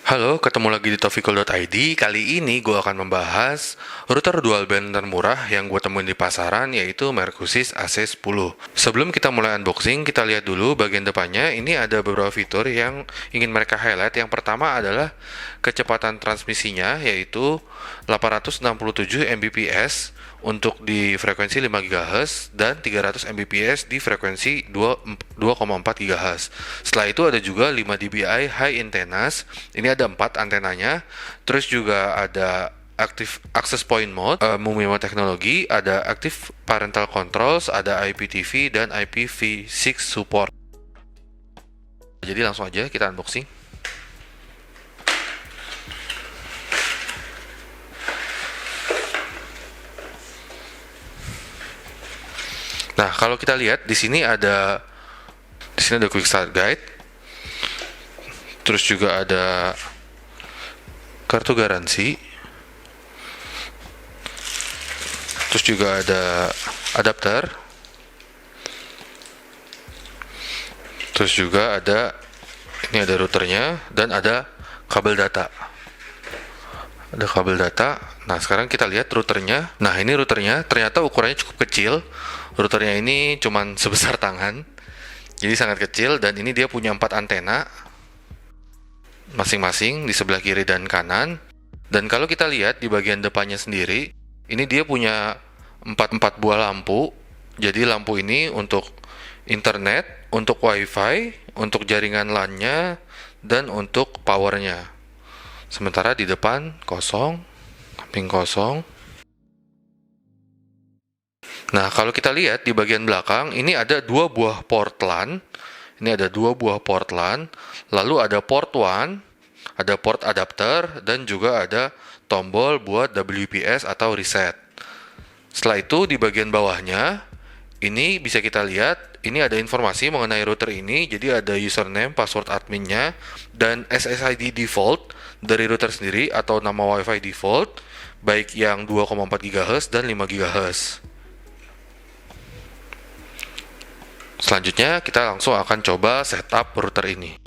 Halo, ketemu lagi di Taufikul.id. Kali ini gue akan membahas router dual band termurah yang gue temuin di pasaran, yaitu Mercusys AC10. Sebelum kita mulai unboxing, kita lihat dulu bagian depannya. Ini ada beberapa fitur yang ingin mereka highlight. Yang pertama adalah kecepatan transmisinya, yaitu 867 Mbps untuk di frekuensi 5 GHz dan 300 Mbps di frekuensi 2,4 GHz. Setelah itu ada juga 5 dBi high antennas. Ini ada 4 antenanya. Terus juga ada active access point mode, MUMIMA teknologi, ada active parental controls, ada IPTV dan IPv6 support. Jadi langsung aja kita unboxing. Nah, kalau kita lihat di sini ada quick start guide. Terus juga ada kartu garansi. Terus juga ada adapter. Terus juga ada routernya dan ada kabel data. Ada kabel data. Nah, sekarang kita lihat routernya. Nah, ini routernya ternyata ukurannya cukup kecil. Routernya ini cuman sebesar tangan. Jadi sangat kecil, dan ini dia punya 4 antena masing-masing di sebelah kiri dan kanan. Dan kalau kita lihat di bagian depannya sendiri, ini dia punya 4 buah lampu. Jadi lampu ini untuk internet, untuk wifi, untuk jaringan LAN-nya, dan untuk powernya. Sementara di depan kosong, samping kosong. Nah, kalau kita lihat di bagian belakang, ini ada 2 buah port LAN. Ini ada 2 buah port LAN. Lalu ada port 1, ada port adapter, dan juga ada tombol buat WPS atau reset. Setelah itu di bagian bawahnya, ini bisa kita lihat, ini ada informasi mengenai router ini. Jadi ada username, password adminnya, dan SSID default dari router sendiri atau nama WiFi default, baik yang 2,4 GHz dan 5 GHz. Selanjutnya kita langsung akan coba setup router ini.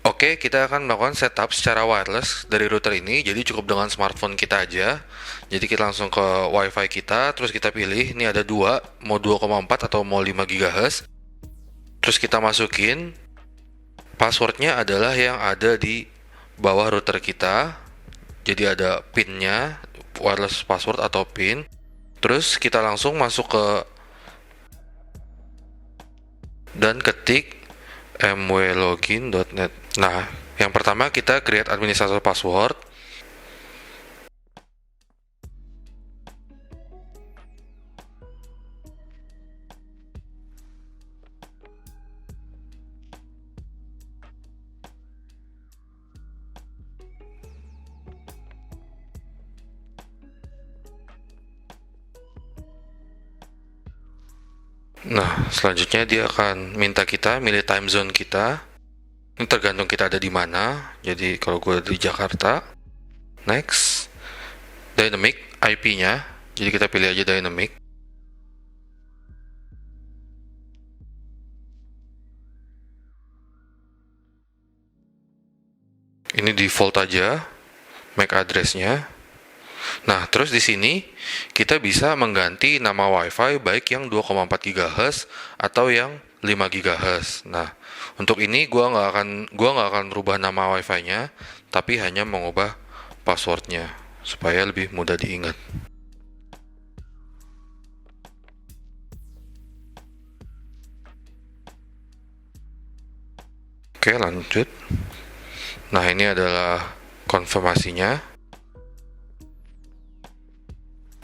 Oke, kita akan melakukan setup secara wireless dari router ini. Jadi cukup dengan smartphone kita aja. Jadi kita langsung ke wifi kita, terus kita pilih, ini ada 2, mau 2,4 atau mau 5 GHz. Terus kita masukin, passwordnya adalah yang ada di bawah router kita. Jadi ada pinnya, wireless password atau pin. Terus kita langsung masuk ke dan ketik mwlogin.net. Nah, yang pertama kita create administrator password. Nah, selanjutnya dia akan minta kita milih time zone kita. Ini tergantung kita ada di mana. Jadi kalau gue di Jakarta, next, dynamic IP-nya. Jadi kita pilih aja dynamic. Ini default aja, MAC address-nya. Nah, terus di sini kita bisa mengganti nama WiFi baik yang 2,4 GHz atau yang 5 GHz. Nah, untuk ini gua nggak akan rubah nama WiFi-nya, tapi hanya mengubah passwordnya supaya lebih mudah diingat. Oke, lanjut. Nah, ini adalah konfirmasinya.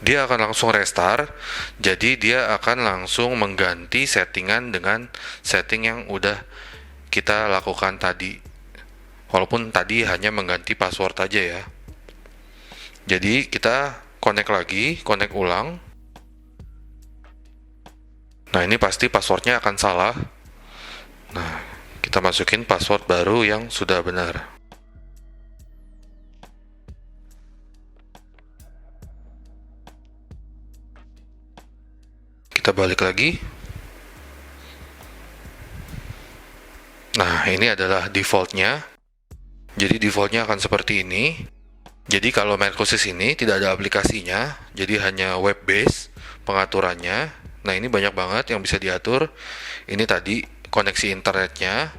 Dia akan langsung restart, jadi dia akan langsung mengganti settingan dengan setting yang udah kita lakukan tadi. Walaupun tadi hanya mengganti password aja ya. Jadi kita connect lagi, connect ulang. Nah, ini pasti passwordnya akan salah. Nah, kita masukin password baru yang sudah benar. Kita balik lagi. Nah, ini adalah defaultnya. Jadi defaultnya akan seperti ini. Jadi kalau Mercosys ini tidak ada aplikasinya, jadi hanya web base pengaturannya. Nah, ini banyak banget yang bisa diatur. Ini tadi koneksi internetnya,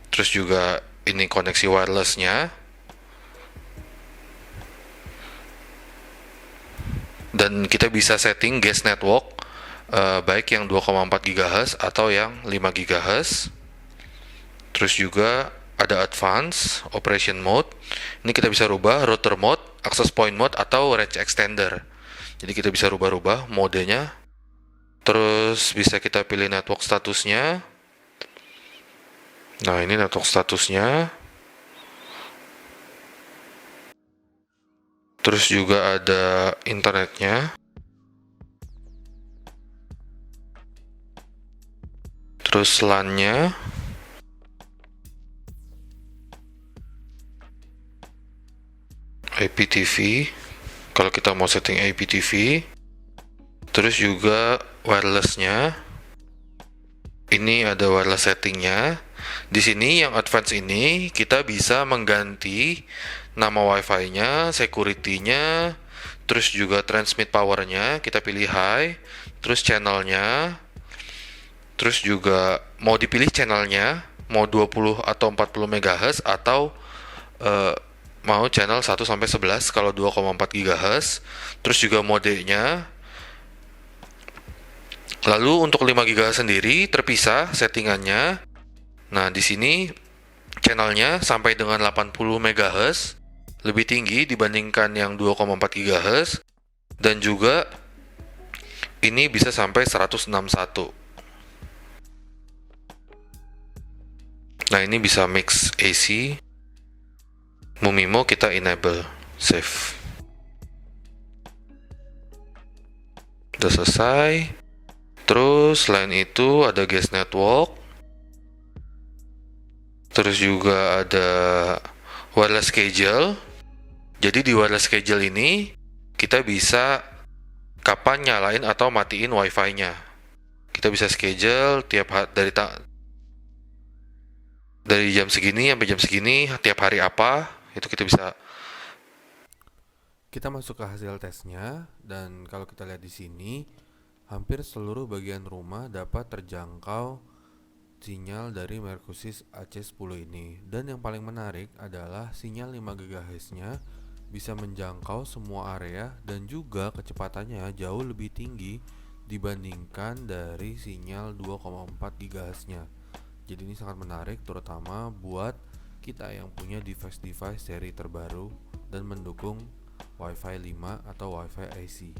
terus juga ini koneksi wirelessnya, dan kita bisa setting guest network baik yang 2,4 GHz atau yang 5 GHz. Terus juga ada advance operation mode. Ini kita bisa rubah router mode, access point mode, atau range extender. Jadi kita bisa rubah-rubah modenya. Terus bisa kita pilih network statusnya. Nah, ini network statusnya. Terus juga ada internetnya. Terus LAN-nya. IPTV. Kalau kita mau setting IPTV. Terus juga wirelessnya. Ini ada wireless settingnya. Di sini yang advance ini kita bisa mengganti nama wifi-nya, security-nya, terus juga transmit power-nya, kita pilih high, terus channel-nya, terus juga mau dipilih channel-nya, mau 20 atau 40 MHz atau mau channel 1 sampai 11 kalau 2,4 GHz, terus juga modenya. Lalu untuk 5 GHz sendiri terpisah settingannya. Nah, di sini channelnya sampai dengan 80 MHz, lebih tinggi dibandingkan yang 2,4 GHz, dan juga ini bisa sampai 161. Nah, ini bisa mix AC. Mumimo kita enable, save. Udah selesai. Terus selain itu ada guest network. Terus juga ada wireless schedule. Jadi di wireless schedule ini kita bisa kapan nyalain atau matiin wifi-nya. Kita bisa schedule dari jam segini sampai jam segini tiap hari apa, itu kita bisa. Kita masuk ke hasil tesnya, dan kalau kita lihat di sini, hampir seluruh bagian rumah dapat terjangkau sinyal dari Mercosys AC10 ini. Dan yang paling menarik adalah sinyal 5 GHz-nya bisa menjangkau semua area dan juga kecepatannya jauh lebih tinggi dibandingkan dari sinyal 2,4 GHz-nya. Jadi ini sangat menarik terutama buat kita yang punya device-device seri terbaru dan mendukung Wi-Fi 5 atau Wi-Fi AC.